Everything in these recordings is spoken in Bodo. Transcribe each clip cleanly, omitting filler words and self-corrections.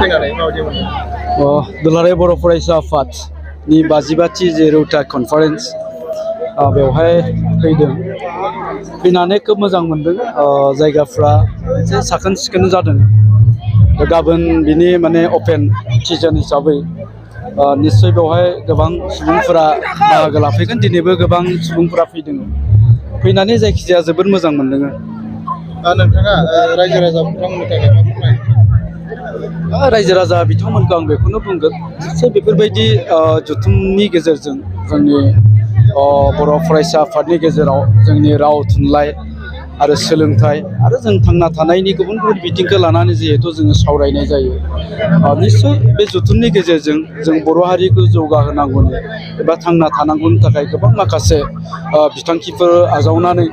फैनानै माबायदि मोनदों? दुलाराय बर' फरायसा आफादनि 52थि जे रौता कनफारेन्स बेवहाय फैनानै खोब मोजां मोनदों। जायगाफ्रा एसे साखोन सिखोन जादों। गाबोन बिनि माने अपेन सिजन हिसाबै निश्चय बेवहाय गोबां सुबुंफोरा बाहागो लाफैगोन। दिनैबो गोबां सुबुंफोरा फैनानै जायखिजाया जोबोद मोजां मोनदों। नोंथाङा रायजो राजा बिथांमोननि थाखाय मा बुंनो? रायजो राजा बिथांमोनखौ आं बेखौनो बुंगोन जे बेफोरबायदि जथुमनि गेजेरजों जोंनि बर' फरायसा आफादनि गेजेराव जोंनि राव थुनलाइ आरो सोलोंथाइ आरो जों थांना थानायनि गुबुन गुबुन बिथिंखौ लानानै जिहेथु जोङो सावरायनाय जायो। निश्चय बे जथुमनि गेजेरजों जों बर' हारिखौ जौगाहोनांगौनि एबा थांना थानांगौनि थाखाय गोबां माखासे बिथांखिफोर आजावनानै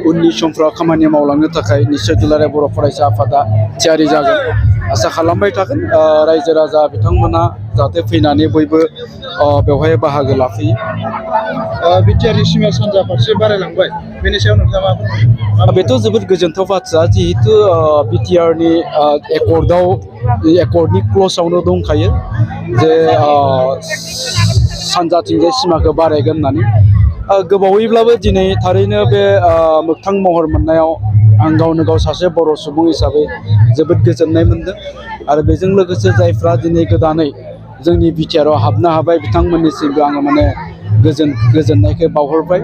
उननि समफ्राव खामानि मावलांनो थाखाय निश्चय दुलाराय बर' फरायसा आफादा थियारि जागोन। आसा खालामबाय थागोन रायजो राजा बिथांमोना जाहाथे फैनानै बयबो बेवहाय बाहागो लाफैयो। बिटिआरनि सिमा सानजा फारसे बारायलांबाय, बेनि सायाव नोंथाङा मा बुंनो? बेथ' जोबोद गोजोनथाव बाथ्रा। जिहेतु बिटिआरनि एकर्डनि क्ल'जआवनो दंखायो जे सानजाथिंजाय सिमाखौ बारायगोन होननानै। गोबावैब्लाबो दिनै थारैनो बे मोगथां महर मोननायाव आं गावनो गाव सासे बर' सुबुं हिसाबै जोबोद गोजोननाय मोनदों। आरो बेजों लोगोसे जायफ्रा दिनै गोदानै जोंनि बिटिआरआव हाबनो हाबाय बिथांमोननिसिमबो आङो माने गोजोननायखौ बावहरबाय।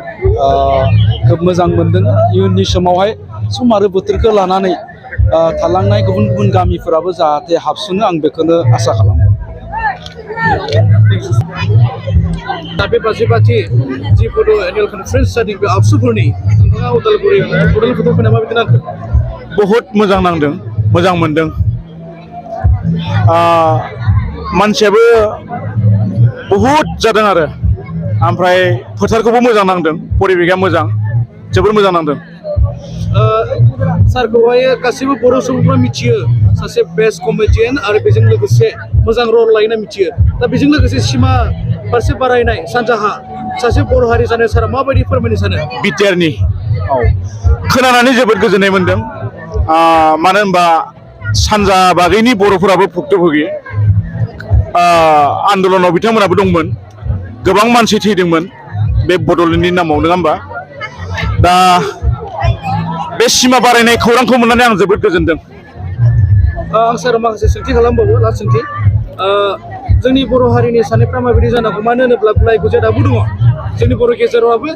खोब मोजां मोनदों। इयुननि समावहाय सम आरो बोथोरखौ लानानै थालांनाय गुबुन गुबुन गामिफोराबो जाहाथे हाबसनो आं बेखौनो आसा खालामो। दा बे 52थि जि बड' एनुवेल कनफारेन्स जादों बे आबसुफोरनि नोंथाङा उदालगुरि बड'लेण्ड फोथाराव फैना माबायदि नांखो? बहुद मोजां नांदों, मोजां मोनदों। मानसियाबो बहुद जादों आरो ओमफ्राय फोथारखौबो मोजां नांदों, परिबेगा मोजां, जोबोर मोजां नांदों। सारखौहाय गासैबो बर' सुबुंफ्रा मिथियो सासे बेस्ट कमेडियान आरो बेजों लोगोसे मोजां रल लायोना मिथियो। दा बेजों लोगोसे सिमा फारसे बारायनाय सानजाहा सासे बर' हारि जानो सारा माबायदि फोरमायनो सानो? बिटिआरनि खोनानानै जोबोद गोजोननाय मोनदों। मानो होनबा सानजा बागैनि बर'फोराबो भुक्तभोगि आन्दलनाव बिथांमोनाबो दंमोन। गोबां मानसि थैदोंमोन बे बड'लेण्डनि नामाव, नङा होमबा? दा बे सिमा बारायनाय खौरांखौ मोननानै आं जोबोद गोजोनदों। आं सार माखासे सोंथि खालामबावो, लास्ट सोंथि। जोंनि बर' हारिनि साननायफ्रा माबायदि जानांगौ? मानो होनोब्ला गुलाय गुजाय दाबो दङ। जोंनि बर' गेजेरावबो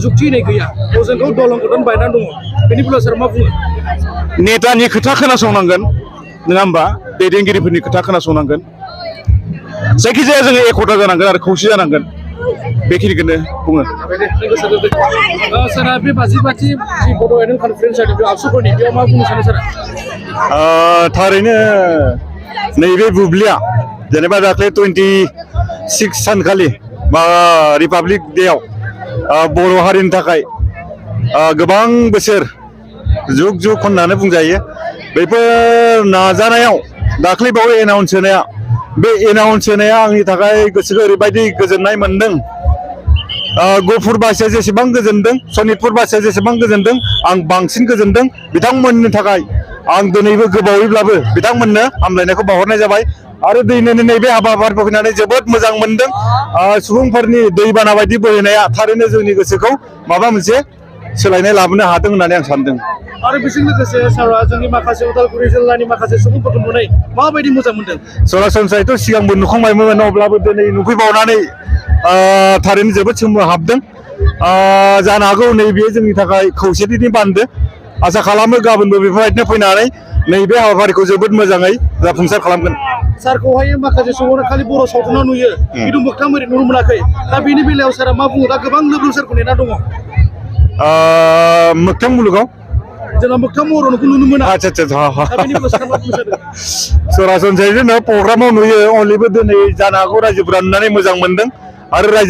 जुक्ति होनाय गैया, गावजों गाव दलं गदन बायनानै दङ। बेनि बेलायाव सार मा बुङो? नेतानि खोथा खोनासंनांगोन, नङा होमबा? दैदेनगिरिफोरनि खोथा खोनासंनांगोन। जायखिजाया जोङो एकता जानांगोन आरो खौसे जानांगोन, बेखिनिखौनो बुङो। सारा बे 52थि जि बड' एनुवेल कनफारेन्स जादों बे आबसुफोरनि, बेयाव मा बुंनो सानो सारा? थारैनो नैबे बुब्लिया जेनेबा दाख्लै 26 सानखालि रिपाब्लिक डेआव बर' हारिनि थाखाय गोबां बोसोर जुग जुग होननानै बुंजायो। बेफोर नाजानायाव दाख्लै बावै एनाउन्स होनाया, बे एनाउन्स होनाया आंनि थाखाय गोसोखौ ओरैबायदि गोजोननाय मोनदों। गहपुर बासिया जेसेबां गोजोनदों, सनितपुर बासिया जेसेबां गोजोनदों, आं बांसिन गोजोनदों। बिथांमोननि थाखाय आं दिनैबो गोबावैब्लाबो बिथांमोननो हामलायनायखौ बावहरनाय जाबाय। आरो दिनैनि नैबे हाबाफारिखौ फैनानै जोबोद मोजां मोनदों। सुबुंफोरनि दैबाना बायदि बोहैनाया थारैनो जोंनि गोसोखौ माबा मोनसे सोलायनाय लाबोनो हादों होननानै आं सानदों। आरो बेजों लोगोसे सारा जोंनि माखासे उदालगुरि जिल्लानि माखासे सुबुंफोरखौ नुनाय माबायदि मोजां मोनदों? सरासनस्रायैथ' सिगांबो नुखांबायमोन, अब्लाबो दिनै नुफैबावनानै थारैनो जोबोद सोमोहाबदों। जानो हागौ नैबे जोंनि थाखाय खौसेथिनि बान्दो। आसा खालामो गाबोनबो बेफोरबायदिनो फैनानै नैबे हाबाफारिखौ जोबोद मोजाङै जाफुंसार खालामगोन। सारखौहाय माखासे सुबुंफोरा खालि बर' सावथुनाव नुयो, खिन्थु मोगथां महरै नुनो मोनाखै। दा बेनि बेलायाव सारा मा बुङो? दा गोबां लोब लोब सारखौ नेना दङ। मोगथां मुलुगाव जोंना मोगथां महराव नुनो मोना। सरासनस्रायै प्रग्रामाव नुयो, अनलिबो दिनै जानो हागौ रायजोफोरा नुनानै मोजां मोनदों। आरो